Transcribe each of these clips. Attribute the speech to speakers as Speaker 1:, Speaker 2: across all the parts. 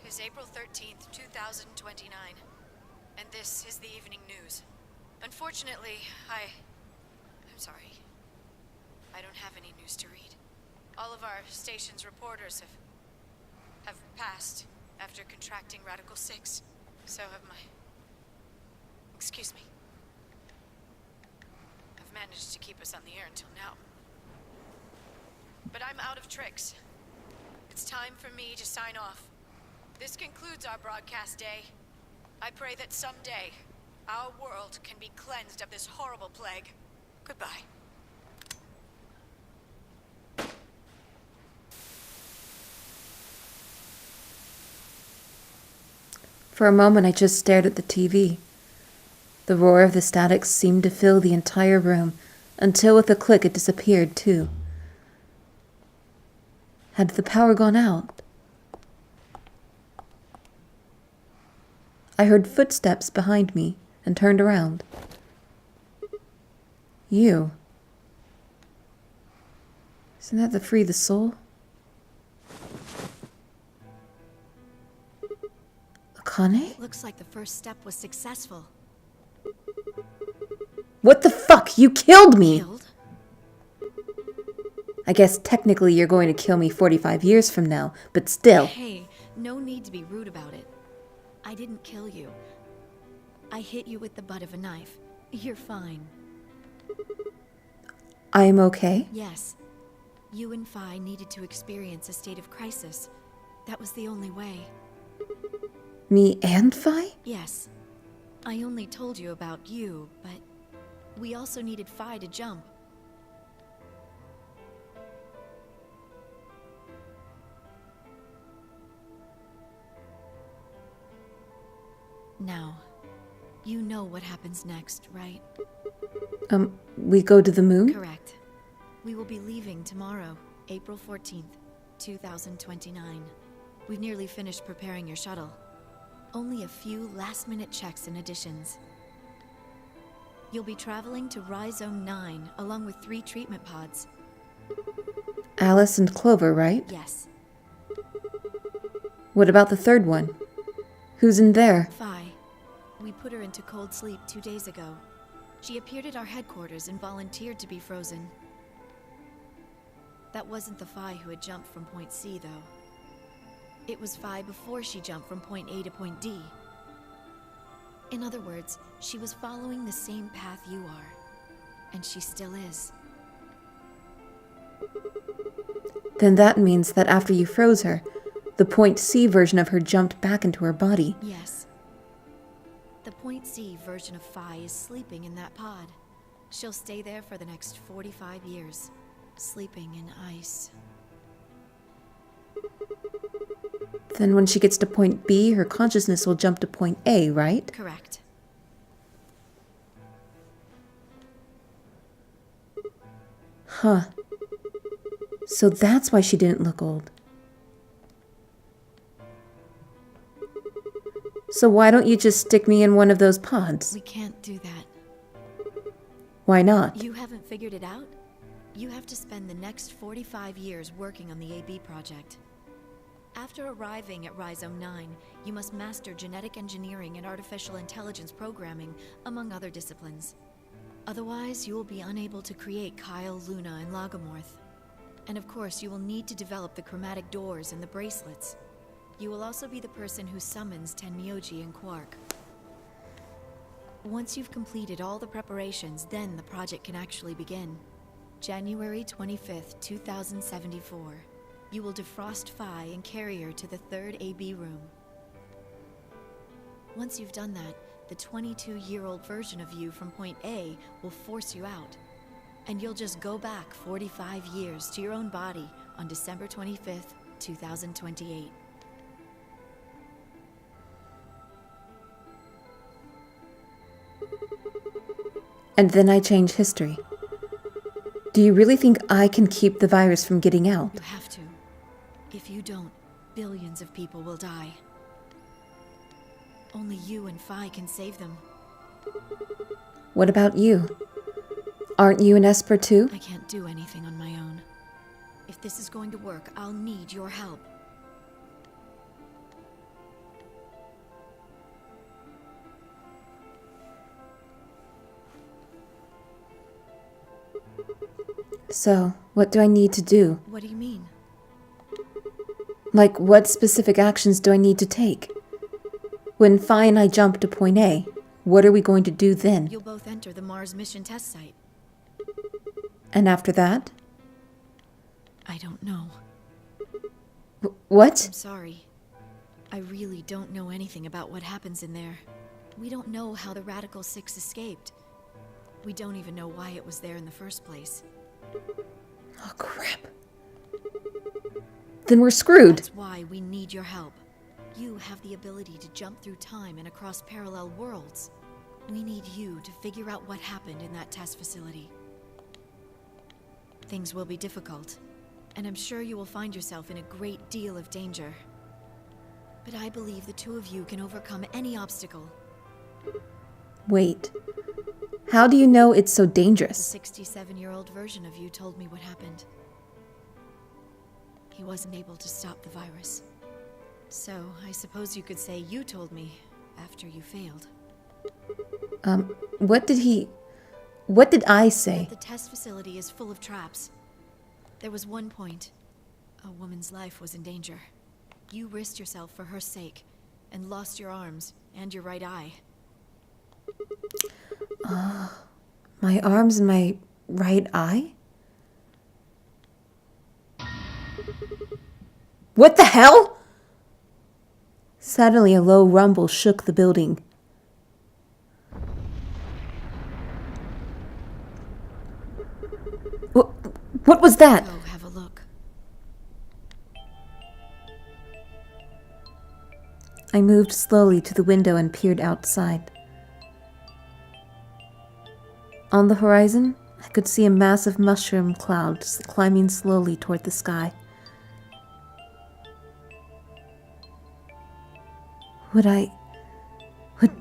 Speaker 1: is April 13th, 2029, and this is the evening news. Unfortunately, I'm sorry. I don't have any news to read. All of our station's reporters have passed after contracting Radical 6. So have my... Excuse me. I've managed to keep us on the air until now. But I'm out of tricks. It's time for me to sign off. This concludes our broadcast day. I pray that someday, our world can be cleansed of this horrible plague. Goodbye.
Speaker 2: For a moment, I just stared at the TV. The roar of the static seemed to fill the entire room, until with a click it disappeared too. Had the power gone out? I heard footsteps behind me and turned around. You. Isn't that the Free the Soul? Akane?
Speaker 3: Looks like the first step was successful.
Speaker 2: What the fuck? You killed me!
Speaker 3: Killed?
Speaker 2: I guess technically you're going to kill me 45 years from now, but still.
Speaker 3: Hey, no need to be rude about it. I didn't kill you. I hit you with the butt of a knife. You're fine.
Speaker 2: I'm okay?
Speaker 3: Yes. You and Phi needed to experience a state of crisis. That was the only way.
Speaker 2: Me and Phi?
Speaker 3: Yes. I only told you about you, but we also needed Phi to jump. Now, you know what happens next, right?
Speaker 2: We go to the moon?
Speaker 3: Correct. We will be leaving tomorrow, April 14th, 2029. We've nearly finished preparing your shuttle. Only a few last-minute checks and additions. You'll be traveling to Rhizome 9, along with 3 treatment pods.
Speaker 2: Alice and Clover, right?
Speaker 3: Yes.
Speaker 2: What about the third one? Who's in there?
Speaker 3: Phi. We put her into cold sleep 2 days ago. She appeared at our headquarters and volunteered to be frozen. That wasn't the Phi who had jumped from point C, though. It was Phi before she jumped from point A to point D. In other words, she was following the same path you are. And she still is.
Speaker 2: Then that means that after you froze her, the point C version of her jumped back into her body.
Speaker 3: Yes. The point C version of Phi is sleeping in that pod. She'll stay there for the next 45 years, sleeping in ice.
Speaker 2: Then when she gets to point B, her consciousness will jump to point A, right?
Speaker 3: Correct.
Speaker 2: Huh. So that's why she didn't look old. So why don't you just stick me in one of those pods?
Speaker 3: We can't do that.
Speaker 2: Why not?
Speaker 3: You haven't figured it out? You have to spend the next 45 years working on the AB project. After arriving at Rhizome 9, you must master genetic engineering and artificial intelligence programming, among other disciplines. Otherwise, you will be unable to create Kyle, Luna, and Lagomorph. And of course, you will need to develop the chromatic doors and the bracelets. You will also be the person who summons Tenmyoji and Quark. Once you've completed all the preparations, then the project can actually begin. January 25th, 2074. You will defrost Phi and carry her to the 3rd AB room. Once you've done that, the 22-year-old version of you from point A will force you out. And you'll just go back 45 years to your own body on December 25th, 2028.
Speaker 2: And then I change history. Do you really think I can keep the virus from getting out?
Speaker 3: You have to. If you don't, billions of people will die. Only you and Phi can save them.
Speaker 2: What about you? Aren't you an Esper too?
Speaker 3: I can't do anything on my own. If this is going to work, I'll need your help.
Speaker 2: So, what do I need to do?
Speaker 3: What do you mean?
Speaker 2: Like, what specific actions do I need to take? When Phi and I jump to point A, what are we going to do then?
Speaker 3: You'll both enter the Mars mission test site.
Speaker 2: And after that?
Speaker 3: I don't know.
Speaker 2: What?
Speaker 3: I'm sorry. I really don't know anything about what happens in there. We don't know how the Radical Six escaped. We don't even know why it was there in the first place.
Speaker 2: Oh, crap. Then we're screwed.
Speaker 3: That's why we need your help. You have the ability to jump through time and across parallel worlds. We need you to figure out what happened in that test facility. Things will be difficult, and I'm sure you will find yourself in a great deal of danger. But I believe the two of you can overcome any obstacle.
Speaker 2: Wait. How do you know it's so
Speaker 3: The
Speaker 2: dangerous?
Speaker 3: 67-year-old version of you told me what happened. He wasn't able to stop the virus. So, I suppose you could say you told me after you failed.
Speaker 2: What did I say?
Speaker 3: The test facility is full of traps. There was one point. A woman's life was in danger. You risked yourself for her sake, and lost your arms and your right eye.
Speaker 2: My arms and my right eye? What the hell? Suddenly, a low rumble shook the building. What was that?
Speaker 3: Go have a look.
Speaker 2: I moved slowly to the window and peered outside. On the horizon, I could see a massive mushroom cloud climbing slowly toward the sky. Would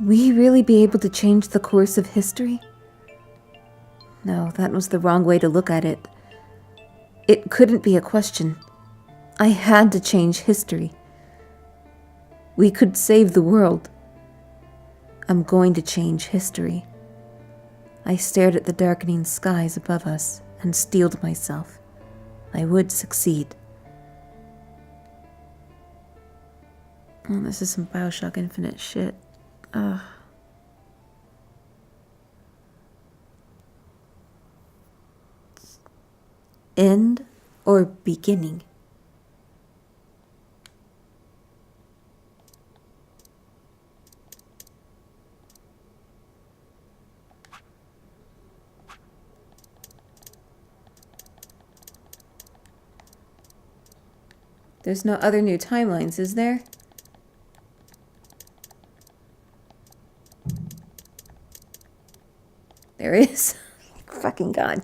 Speaker 2: we really be able to change the course of history? No, that was the wrong way to look at it. It couldn't be a question. I had to change history. We could save the world. I'm going to change history. I stared at the darkening skies above us and steeled myself. I would succeed. Oh, this is some BioShock Infinite shit. Ugh. End or beginning? There's no other new timelines, is there? There is. Fucking God.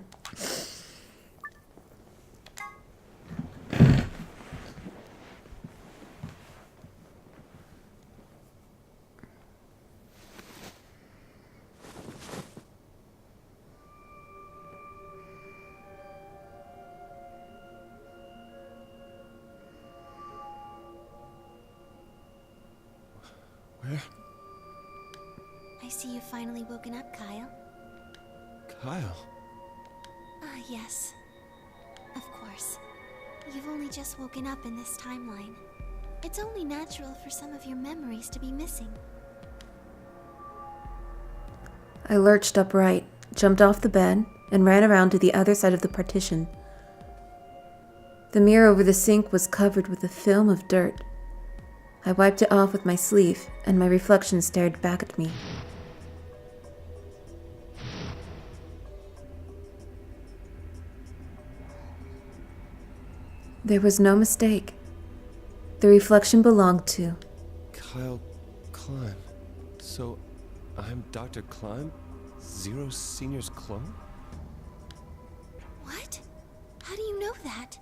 Speaker 4: Where?
Speaker 5: I see you've finally woken up, Kyle.
Speaker 4: Kyle?
Speaker 5: Ah, yes. Of course. You've only just woken up in this timeline. It's only natural for some of your memories to be missing.
Speaker 2: I lurched upright, jumped off the bed, and ran around to the other side of the partition. The mirror over the sink was covered with a film of dirt. I wiped it off with my sleeve, and my reflection stared back at me. There was no mistake. The reflection belonged to...
Speaker 4: Kyle Klein. So, I'm Dr. Klein? Zero Senior's clone?
Speaker 5: What? How do you know that?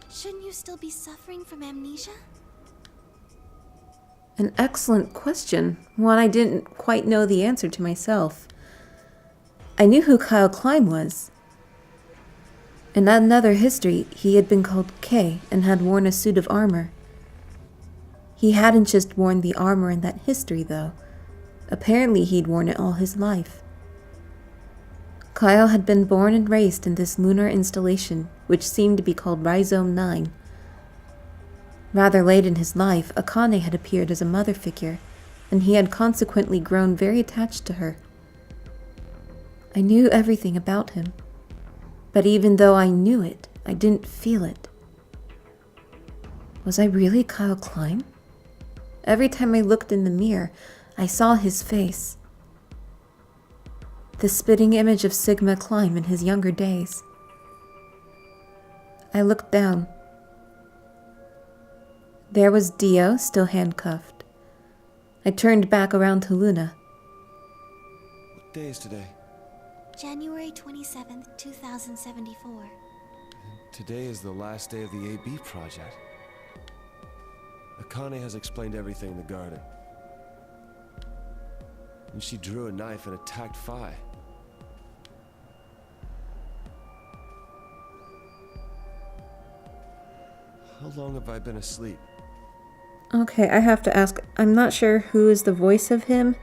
Speaker 5: Shouldn't you still be suffering from amnesia?
Speaker 2: An excellent question, one I didn't quite know the answer to myself. I knew who Kyle Klein was. In another history, he had been called K and had worn a suit of armor. He hadn't just worn the armor in that history, though. Apparently, he'd worn it all his life. Kyle had been born and raised in this lunar installation, which seemed to be called Rhizome 9. Rather late in his life, Akane had appeared as a mother figure, and he had consequently grown very attached to her. I knew everything about him, but even though I knew it, I didn't feel it. Was I really Kyle Klein? Every time I looked in the mirror, I saw his face. The spitting image of Sigma Klein in his younger days. I looked down. There was Dio, still handcuffed. I turned back around to Luna.
Speaker 4: What day is today?
Speaker 5: January 27th, 2074.
Speaker 4: Today is the last day of the AB project. Akane has explained everything in the garden. And she drew a knife and attacked Phi. How long have I been asleep?
Speaker 2: Okay, I have to ask. I'm not sure who is the voice of him.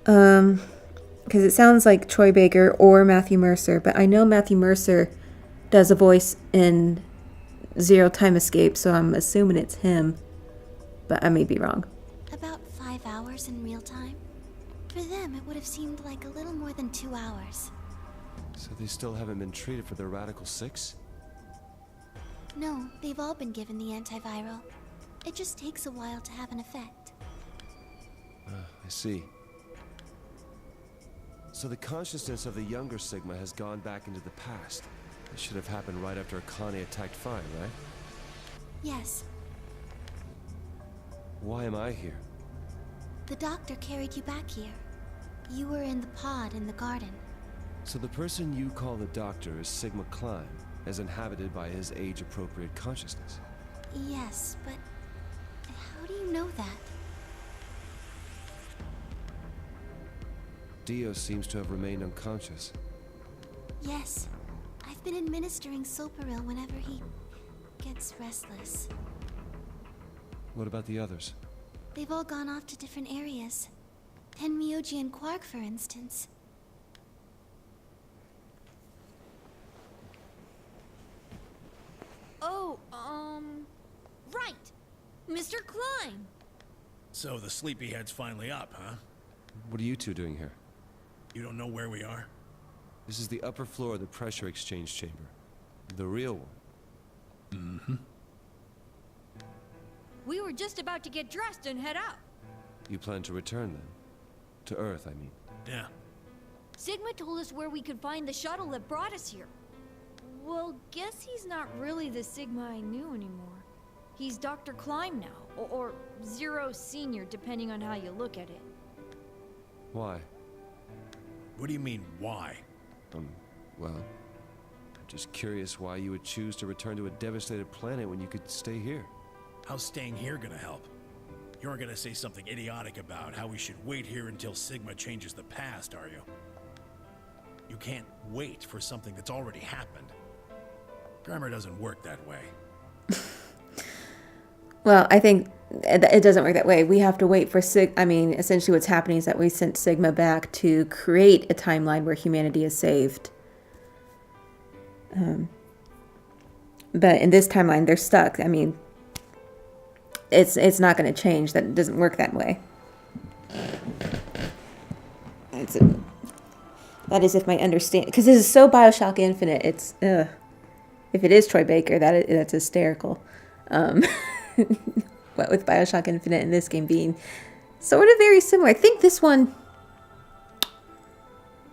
Speaker 2: Because it sounds like Troy Baker or Matthew Mercer, but I know Matthew Mercer does a voice in Zero Time Escape, so I'm assuming it's him. But I may be wrong.
Speaker 5: About 5 hours in real time. For them, it would have seemed like a little more than 2 hours.
Speaker 4: So they still haven't been treated for their Radical 6?
Speaker 5: No, they've all been given the antiviral. It just takes a while to have an effect.
Speaker 4: I see. So the consciousness of the younger Sigma has gone back into the past. This should have happened right after Akane attacked Phi, right?
Speaker 5: Yes,
Speaker 4: Why am I here?
Speaker 5: the doctor carried you back here. You were in the pod in the garden.
Speaker 4: So the person you call the doctor is Sigma Klein, as inhabited by his age-appropriate consciousness.
Speaker 5: Yes, but how do you know that?
Speaker 4: Dio seems to have remained unconscious.
Speaker 5: Yes, I've been administering Soparil whenever he gets restless.
Speaker 4: What about the others?
Speaker 5: They've all gone off to different areas. Tenmyoji and Quark, for instance.
Speaker 3: Oh, right. Mr. Klein.
Speaker 6: So the sleepyhead's finally up, huh?
Speaker 4: What are you two doing here?
Speaker 6: You don't know where we are?
Speaker 4: This is the upper floor of the pressure exchange chamber. The real one.
Speaker 6: Mm-hmm.
Speaker 3: We were just about to get dressed and head out.
Speaker 4: You plan to return then? To Earth, I mean.
Speaker 6: Yeah.
Speaker 3: Sigma told us where we could find the shuttle that brought us here. Well, guess he's not really the Sigma I knew anymore. He's Dr. Klein now, or Zero Senior, depending on how you look at it.
Speaker 4: Why?
Speaker 6: What do you mean, why?
Speaker 4: Well, I'm just curious why you would choose to return to a devastated planet when you could stay here.
Speaker 6: How's staying here gonna help? You aren't gonna say something idiotic about how we should wait here until Sigma changes the past, are you? You can't wait for something that's already happened. Grammar doesn't work that way.
Speaker 2: Well, I think it doesn't work that way. We have to wait for essentially what's happening is that we sent Sigma back to create a timeline where humanity is saved. But in this timeline, they're stuck. I mean, it's not going to change. That doesn't work that way. That is if my understanding, because this is so Bioshock Infinite. It's if it is Troy Baker, that's hysterical. What with Bioshock Infinite and this game being sort of very similar. I think this one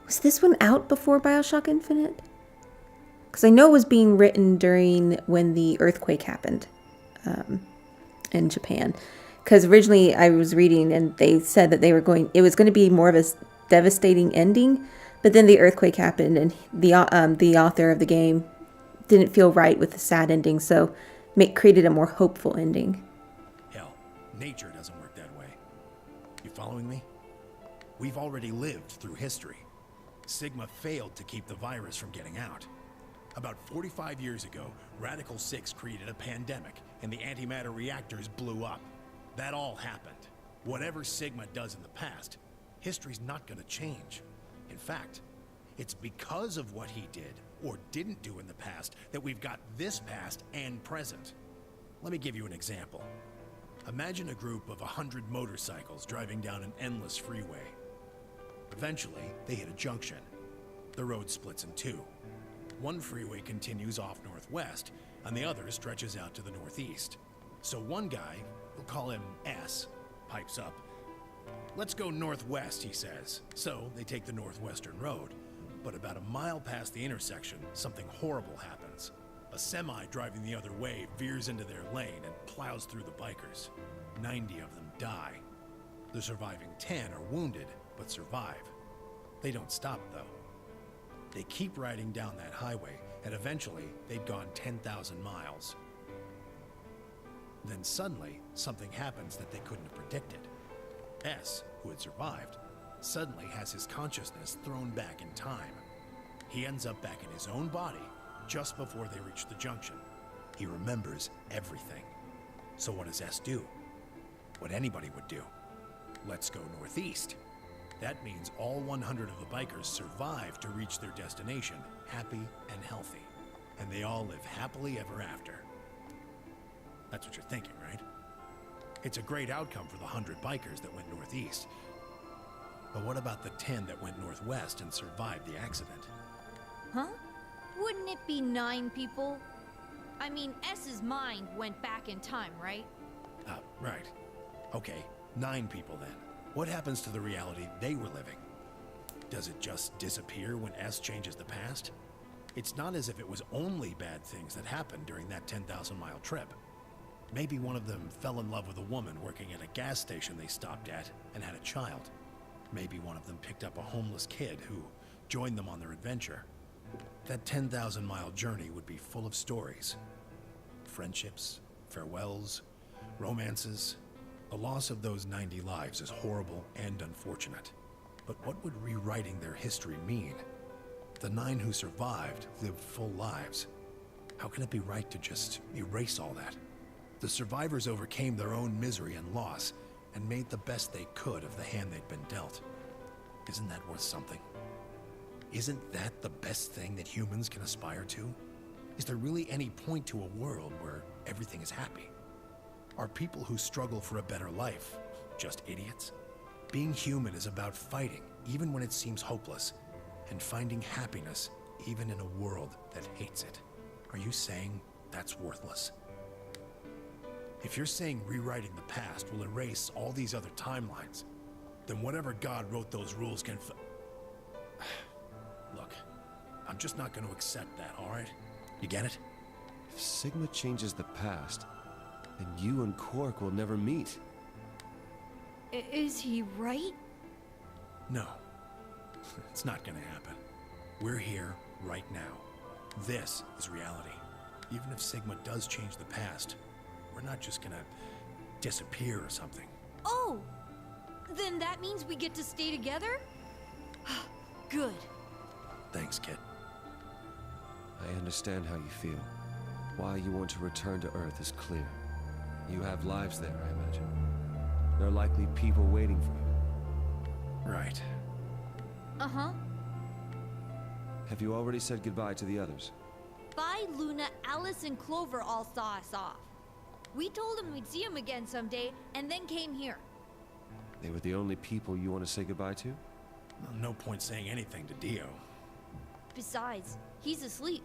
Speaker 2: was out before Bioshock Infinite, because I know it was being written during when the earthquake happened in Japan. Because originally I was reading and they said that it was going to be more of a devastating ending, but then the earthquake happened and the author of the game didn't feel right with the sad ending, so created a more hopeful ending.
Speaker 6: Hell, nature doesn't work that way. You following me? We've already lived through history. Sigma failed to keep the virus from getting out. About 45 years ago, Radical 6 created a pandemic, and the antimatter reactors blew up. That all happened. Whatever Sigma does in the past, history's not gonna change. In fact, it's because of what he did or didn't do in the past that we've got this past and present. Let me give you an example. Imagine a group of 100 motorcycles driving down an endless freeway. Eventually, they hit a junction. The road splits in two. One freeway continues off northwest, and the other stretches out to the northeast. So one guy, we'll call him S, pipes up. "Let's go northwest," he says. So they take the northwestern road. But about a mile past the intersection, something horrible happens. A semi driving the other way veers into their lane and plows through the bikers. 90 of them die. The surviving 10 are wounded, but survive. They don't stop, though. They keep riding down that highway, and eventually they'd gone 10,000 miles. Then suddenly, something happens that they couldn't have predicted. S, who had survived, suddenly has his consciousness thrown back in time. He ends up back in his own body just before they reach the junction. He remembers everything. So what does S do? What anybody would do. Let's go northeast. That means all 100 of the bikers survive to reach their destination, happy and healthy. And they all live happily ever after. That's what you're thinking, right? It's a great outcome for the 100 bikers that went northeast. But what about the 10 that went northwest and survived the accident?
Speaker 7: Huh? Wouldn't it be 9 people? I mean, S's mind went back in time, right?
Speaker 6: Right. Okay, 9 people then. What happens to the reality they were living? Does it just disappear when S changes the past? It's not as if it was only bad things that happened during that 10,000-mile trip. Maybe one of them fell in love with a woman working at a gas station they stopped at and had a child. Maybe one of them picked up a homeless kid who joined them on their adventure. That 10,000-mile journey would be full of stories. Friendships, farewells, romances. The loss of those 90 lives is horrible and unfortunate. But what would rewriting their history mean? The 9 who survived lived full lives. How can it be right to just erase all that? The survivors overcame their own misery and loss and made the best they could of the hand they'd been dealt. Isn't that worth something? Isn't that the best thing that humans can aspire to? Is there really any point to a world where everything is happy? Are people who struggle for a better life just idiots? Being human is about fighting, even when it seems hopeless, and finding happiness, even in a world that hates it. Are you saying that's worthless? If you're saying rewriting the past will erase all these other timelines, then whatever God wrote those rules can Look, I'm just not going to accept that, all right? You get it?
Speaker 4: If Sigma changes the past, then you and Quark will never meet.
Speaker 7: Is he right?
Speaker 6: No. It's not going to happen. We're here right now. This is reality. Even if Sigma does change the past, we're not just going to disappear or something.
Speaker 7: Oh! Then that means we get to stay together? Good.
Speaker 6: Thanks, kid.
Speaker 4: I understand how you feel. Why you want to return to Earth is clear. You have lives there, I imagine. There are likely people waiting for you.
Speaker 6: Right.
Speaker 7: Uh-huh.
Speaker 4: Have you already said goodbye to the others?
Speaker 7: Bye, Luna, Alice, and Clover all saw us off. We told them we'd see them again someday, and then came here.
Speaker 4: They were the only people you want to say goodbye to?
Speaker 6: Well, no point saying anything to Dio.
Speaker 7: Besides, he's asleep.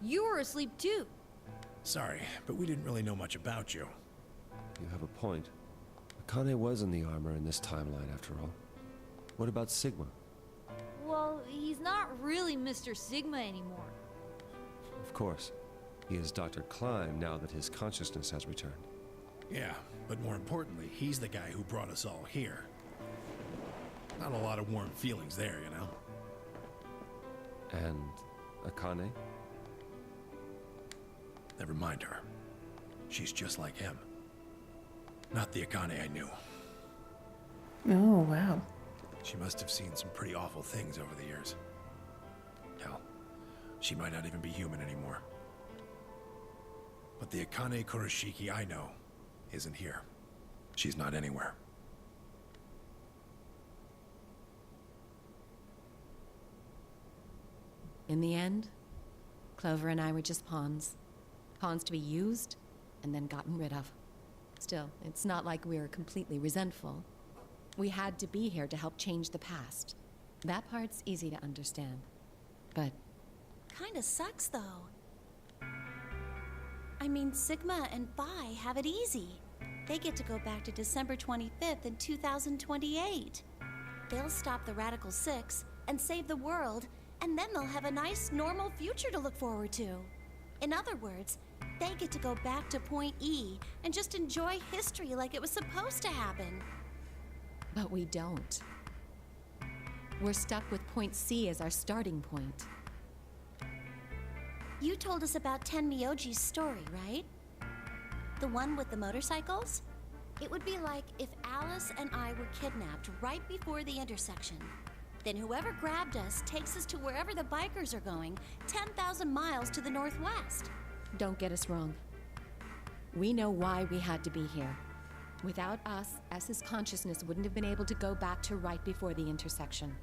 Speaker 7: You were asleep too.
Speaker 6: Sorry, but we didn't really know much about you.
Speaker 4: You have a point. Akane was in the armor in this timeline, after all. What about Sigma?
Speaker 7: Well, he's not really Mr. Sigma anymore.
Speaker 4: Of course. He is Dr. Klein now that his consciousness has returned.
Speaker 6: Yeah, but more importantly, he's the guy who brought us all here. Not a lot of warm feelings there, you know?
Speaker 4: And Akane?
Speaker 6: Never mind her. She's just like him. Not the Akane I knew.
Speaker 2: Oh, wow.
Speaker 6: She must have seen some pretty awful things over the years. Hell, she might not even be human anymore. But the Akane Kurashiki I know isn't here. She's not anywhere.
Speaker 8: In the end, Clover and I were just pawns. Pawns to be used and then gotten rid of. Still, it's not like we were completely resentful. We had to be here to help change the past. That part's easy to understand. But
Speaker 9: Kinda sucks, though. I mean, Sigma and Phi have it easy. They get to go back to December 25th in 2028. They'll stop the Radical Six and save the world, and then they'll have a nice, normal future to look forward to. In other words, they get to go back to Point E and just enjoy history like it was supposed to happen.
Speaker 8: But we don't. We're stuck with Point C as our starting point.
Speaker 9: You told us about Tenmyoji's story, right? The one with the motorcycles? It would be like if Alice and I were kidnapped right before the intersection. Then whoever grabbed us takes us to wherever the bikers are going, 10,000 miles to the northwest.
Speaker 8: Don't get us wrong. We know why we had to be here. Without us, S's consciousness wouldn't have been able to go back to right before the intersection.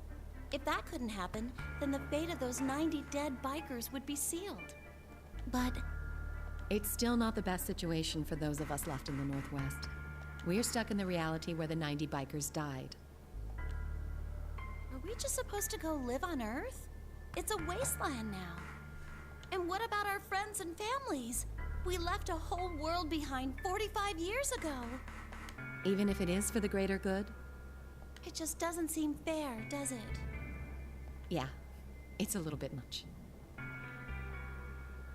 Speaker 9: If that couldn't happen, then the fate of those 90 dead bikers would be sealed. But
Speaker 8: It's still not the best situation for those of us left in the Northwest. We're stuck in the reality where the 90 bikers died.
Speaker 9: are we just supposed to go live on Earth? It's a wasteland now. And what about our friends and families? We left a whole world behind 45 years ago.
Speaker 8: Even if it is for the greater good?
Speaker 9: It just doesn't seem fair, does it?
Speaker 8: Yeah, it's a little bit much.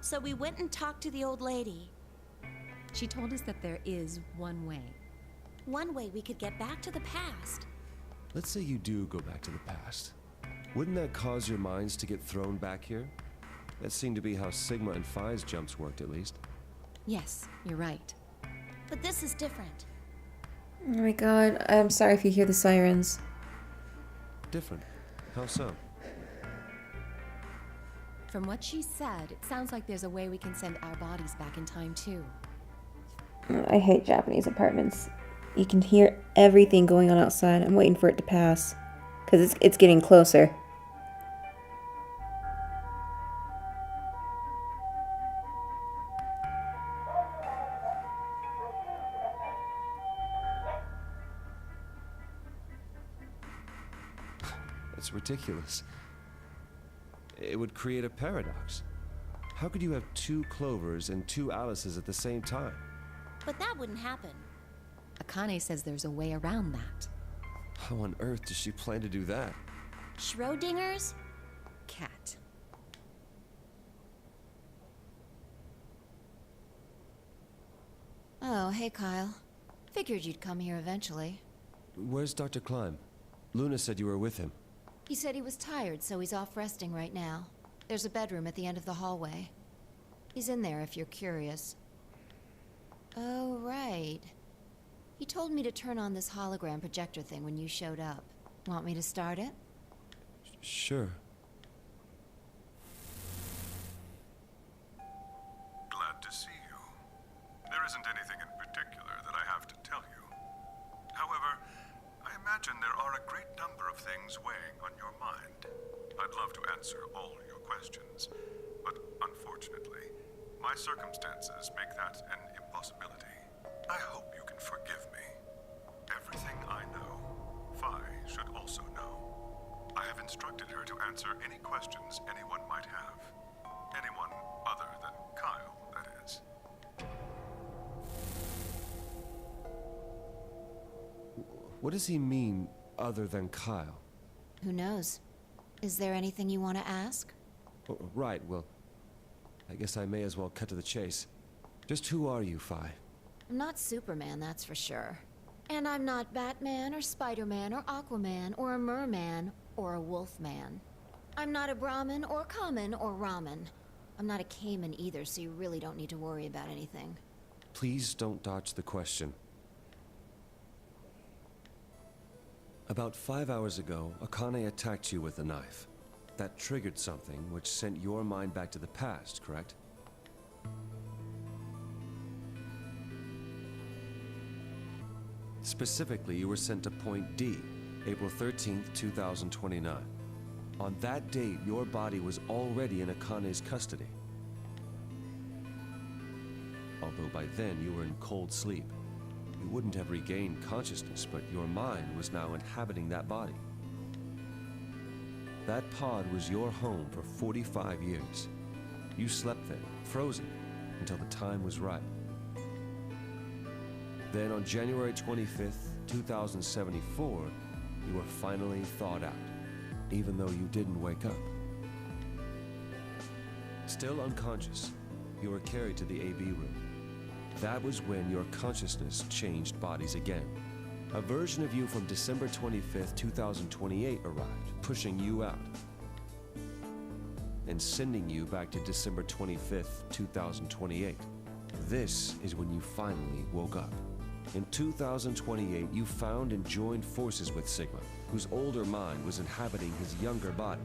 Speaker 9: So we went and talked to the old lady.
Speaker 8: She told us that there is one way.
Speaker 9: One way we could get back to the past.
Speaker 4: Let's say you do go back to the past. Wouldn't that cause your minds to get thrown back here? That seemed to be how Sigma and Phi's jumps worked, at least.
Speaker 8: Yes, you're right.
Speaker 9: But this is different.
Speaker 2: Oh my god, I'm sorry if you hear the sirens.
Speaker 4: Different. How so?
Speaker 8: From what she said, it sounds like there's a way we can send our bodies back in time, too.
Speaker 2: I hate Japanese apartments. You can hear everything going on outside. I'm waiting for it to pass. Because it's getting closer.
Speaker 4: It's ridiculous. It would create a paradox. How could you have 2 Clovers and 2 Alices at the same time?
Speaker 9: But that wouldn't happen.
Speaker 8: Akane says there's a way around that.
Speaker 4: How on earth does she plan to do that?
Speaker 9: Schrodinger's?
Speaker 8: Cat.
Speaker 3: Oh, hey, Kyle. Figured you'd come here eventually.
Speaker 4: Where's Dr. Klein? Luna said you were with him.
Speaker 3: He said he was tired, so he's off resting right now. There's a bedroom at the end of the hallway. He's in there if you're curious. Oh, right. He told me to turn on this hologram projector thing when you showed up. Want me to start it?
Speaker 4: Sure.
Speaker 10: Glad to see you. There isn't anything in particular that I have to tell you. However, I imagine there are a great number of things weighing on your mind. I'd love to answer all your questions, but unfortunately, my circumstances make that an impossibility. I hope you can forgive me. Everything I know, Phi should also know. I have instructed her to answer any questions anyone might have. Anyone other than Kyle, that is.
Speaker 4: What does he mean, other than Kyle?
Speaker 3: Who knows? Is there anything you want to ask?
Speaker 4: Oh, right, well, I guess I may as well cut to the chase. Just who are you, Phi?
Speaker 3: I'm not Superman, that's for sure. And I'm not Batman or Spider-Man or Aquaman or a Merman or a Wolfman. I'm not a Brahmin or Kamen or Ramen. I'm not a Cayman either, so you really don't need to worry about anything.
Speaker 4: Please don't dodge the question. About 5 hours ago, Akane attacked you with a knife. That triggered something which sent your mind back to the past, correct? Specifically, you were sent to Point D, April 13th, 2029. On that date, your body was already in Akane's custody. Although by then you were in cold sleep. You wouldn't have regained consciousness, but your mind was now inhabiting that body. That pod was your home for 45 years. You slept there, frozen, until the time was right. Then on January 25th, 2074, you were finally thawed out, even though you didn't wake up. Still unconscious, you were carried to the AB room. That was when your consciousness changed bodies again. A version of you from December 25th, 2028 arrived, pushing you out, and sending you back to December 25th, 2028. This is when you finally woke up. In 2028, you found and joined forces with Sigma, whose older mind was inhabiting his younger body.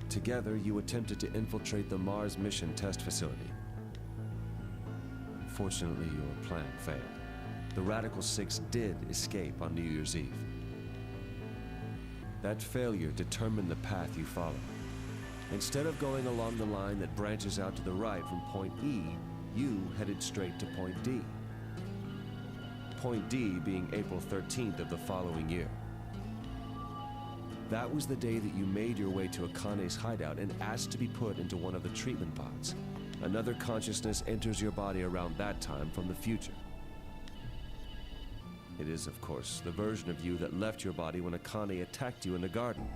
Speaker 4: Together, you attempted to infiltrate the Mars mission test facility. Fortunately, your plan failed. The Radical Six did escape on New Year's Eve. That failure determined the path you followed. Instead of going along the line that branches out to the right from point E, you headed straight to point D. Point D being April 13th of the following year. That was the day that you made your way to Akane's hideout and asked to be put into one of the treatment pods. Another consciousness enters your body around that time from the future. It is, of course, the version of you that left your body when Akane attacked you in the garden.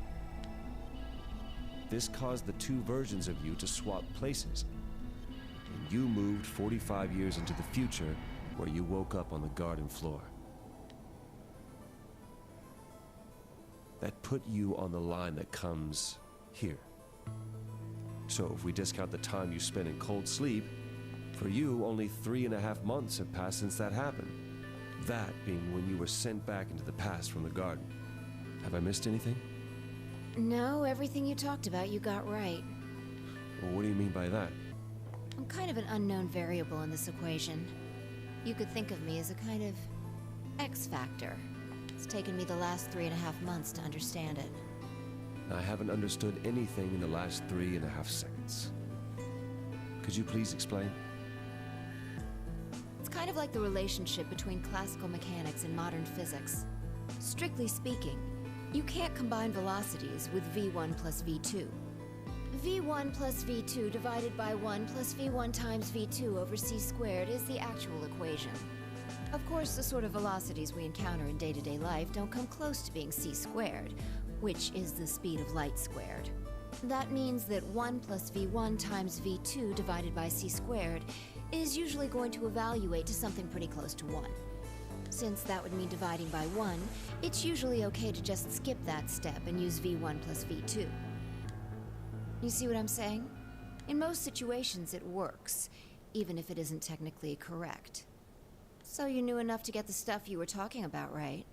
Speaker 4: This caused the two versions of you to swap places. And you moved 45 years into the future, where you woke up on the garden floor. That put you on the line that comes here. So if we discount the time you spent in cold sleep, for you only 3.5 months have passed since that happened. That being when you were sent back into the past from the garden. Have I missed anything?
Speaker 3: No, everything you talked about you got right.
Speaker 4: Well, what do you mean by that?
Speaker 3: I'm kind of an unknown variable in this equation. You could think of me as a kind of X factor. It's taken me the last 3.5 months to understand it.
Speaker 4: I haven't understood anything in the last 3.5 seconds. Could you please explain?
Speaker 3: It's kind of like the relationship between classical mechanics and modern physics. Strictly speaking, you can't combine velocities with v1 plus v2. v1 plus v2 divided by 1 plus v1 times v2 over c squared is the actual equation. Of course, the sort of velocities we encounter in day-to-day life don't come close to being c squared, which is the speed of light squared. That means that 1 plus v1 times v2 divided by c squared is usually going to evaluate to something pretty close to 1. Since that would mean dividing by 1, it's usually okay to just skip that step and use v1 plus v2. You see what I'm saying? In most situations it works, even if it isn't technically correct. So you knew enough to get the stuff you were talking about right.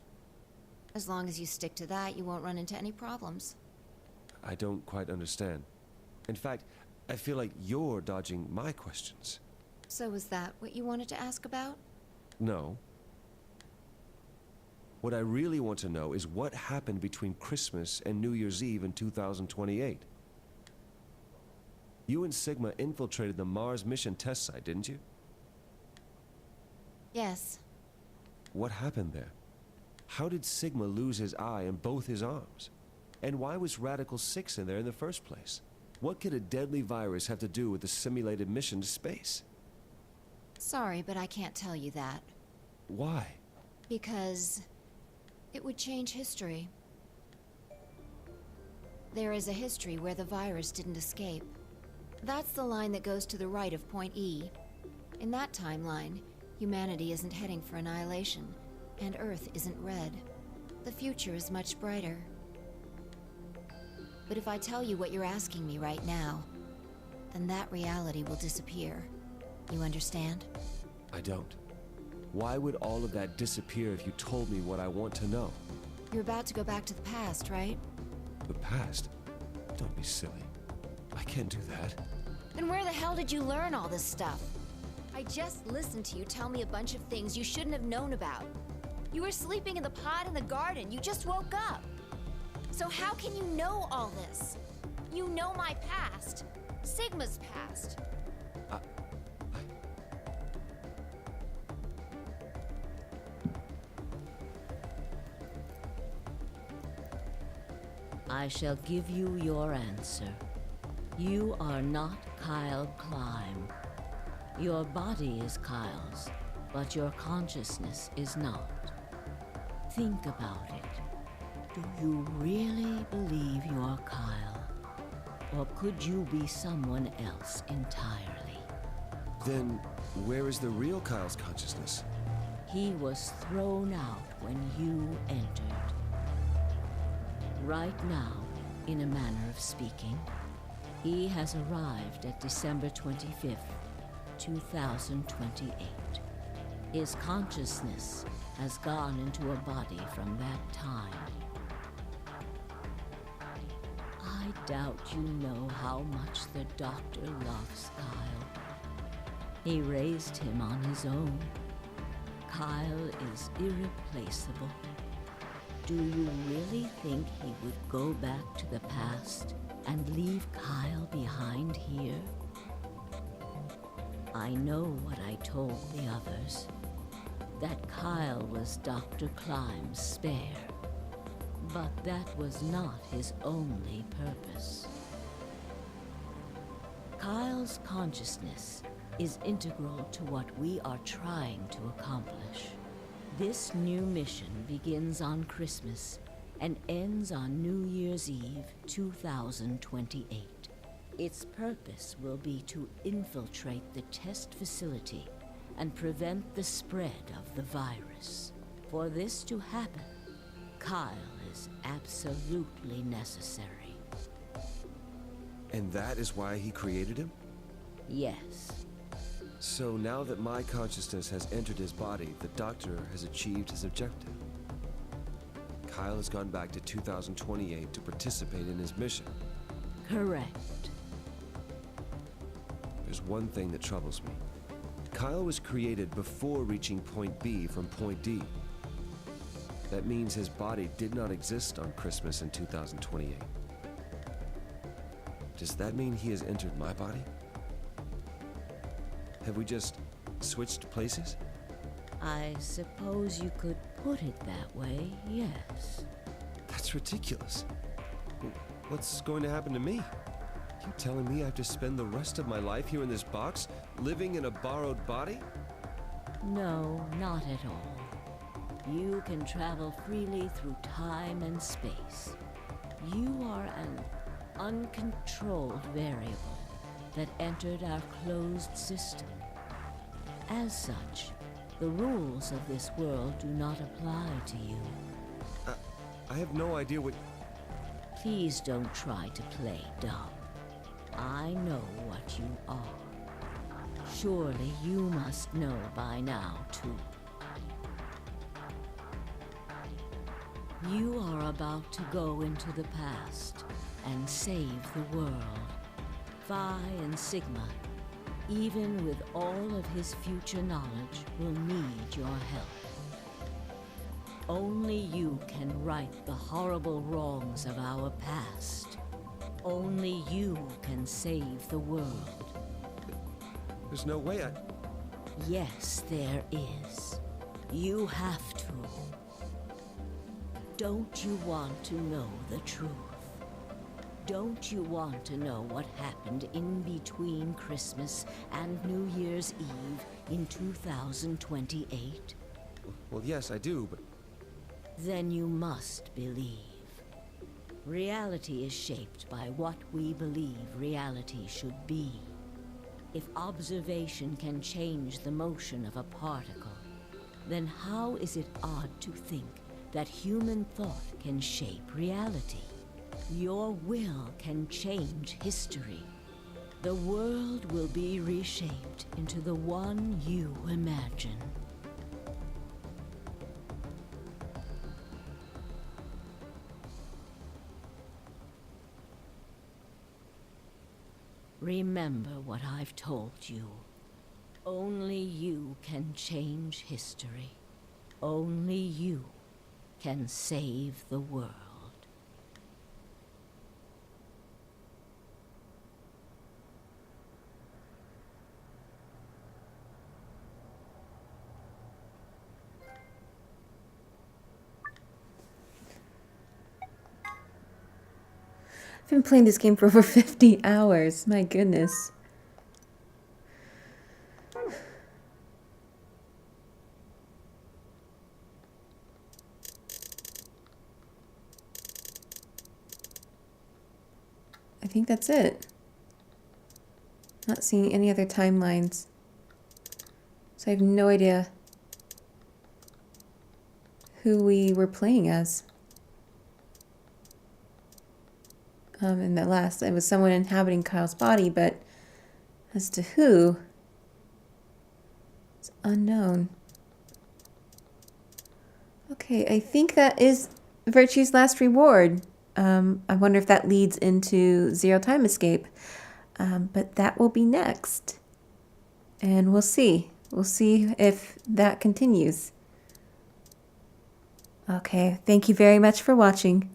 Speaker 3: As long as you stick to that, you won't run into any problems.
Speaker 4: I don't quite understand. In fact, I feel like you're dodging my questions.
Speaker 3: So was that what you wanted to ask about?
Speaker 4: No. What I really want to know is what happened between Christmas and New Year's Eve in 2028. You and Sigma infiltrated the Mars mission test site, didn't you?
Speaker 3: Yes.
Speaker 4: What happened there? How did Sigma lose his eye and both his arms? And why was Radical 6 in there in the first place? What could a deadly virus have to do with the simulated mission to space?
Speaker 3: Sorry, but I can't tell you that.
Speaker 4: Why?
Speaker 3: Because it would change history. There is a history where the virus didn't escape. That's the line that goes to the right of point E. In that timeline, humanity isn't heading for annihilation, and Earth isn't red. The future is much brighter. But if I tell you what you're asking me right now, then that reality will disappear. You understand?
Speaker 4: I don't. Why would all of that disappear if you told me what I want to know?
Speaker 3: You're about to go back to the past, right?
Speaker 4: The past? Don't be silly. I can't do that.
Speaker 3: Then where the hell did you learn all this stuff? I just listened to you tell me a bunch of things you shouldn't have known about. You were sleeping in the pod in the garden. You just woke up. So how can you know all this?
Speaker 7: You know my past. Sigma's past.
Speaker 11: I shall give you your answer. You are not Kyle Climb. Your body is Kyle's, but your consciousness is not. Think about it. Do you really believe you're Kyle? Or could you be someone else entirely?
Speaker 4: Then, where is the real Kyle's consciousness?
Speaker 11: He was thrown out when you entered. Right now, in a manner of speaking, he has arrived at December 25th, 2028. His consciousness has gone into a body from that time. I doubt you know how much the doctor loves Kyle. He raised him on his own. Kyle is irreplaceable. Do you really think he would go back to the past and leave Kyle behind here? I know what I told the others, that Kyle was Dr. Climb's spare. But that was not his only purpose. Kyle's consciousness is integral to what we are trying to accomplish. This new mission begins on Christmas and ends on New Year's Eve, 2028. Its purpose will be to infiltrate the test facility and prevent the spread of the virus. For this to happen, Kyle is absolutely necessary.
Speaker 4: And that is why he created him?
Speaker 11: Yes.
Speaker 4: So now that my consciousness has entered his body, the Doctor has achieved his objective. Kyle has gone back to 2028 to participate in his mission.
Speaker 11: Correct.
Speaker 4: There's one thing that troubles me. Kyle was created before reaching point B from point D. That means his body did not exist on Christmas in 2028. Does that mean he has entered my body? Have we just switched places?
Speaker 11: I suppose you could put it that way, yes.
Speaker 4: That's ridiculous. What's going to happen to me? You telling me I have to spend the rest of my life here in this box, living in a borrowed body?
Speaker 11: No, not at all. You can travel freely through time and space. You are an uncontrolled variable that entered our closed system. As such, the rules of this world do not apply to you.
Speaker 4: I have no idea what...
Speaker 11: Please don't try to play dumb. I know what you are. Surely you must know by now, too. You are about to go into the past and save the world. Phi and Sigma, even with all of his future knowledge, will need your help. Only you can right the horrible wrongs of our past. Only you can save the world.
Speaker 4: There's no way I...
Speaker 11: Yes, there is. You have to. Don't you want to know the truth? Don't you want to know what happened in between Christmas and New Year's Eve in 2028?
Speaker 4: Well, yes, I do, but...
Speaker 11: Then you must believe. Reality is shaped by what we believe reality should be. If observation can change the motion of a particle, then how is it odd to think that human thought can shape reality? Your will can change history. The world will be reshaped into the one you imagine. Remember what I've told you. Only you can change history. Only you can save the world.
Speaker 2: been playing this game for over 50 hours. My goodness. I think that's it. Not seeing any other timelines. So I have no idea who we were playing as. In the last, it was someone inhabiting Kyle's body, but as to who, it's unknown. Okay, I think that is Virtue's last reward. I wonder if that leads into Zero Time Escape. But that will be next. And we'll see. We'll see if that continues. Okay, thank you very much for watching.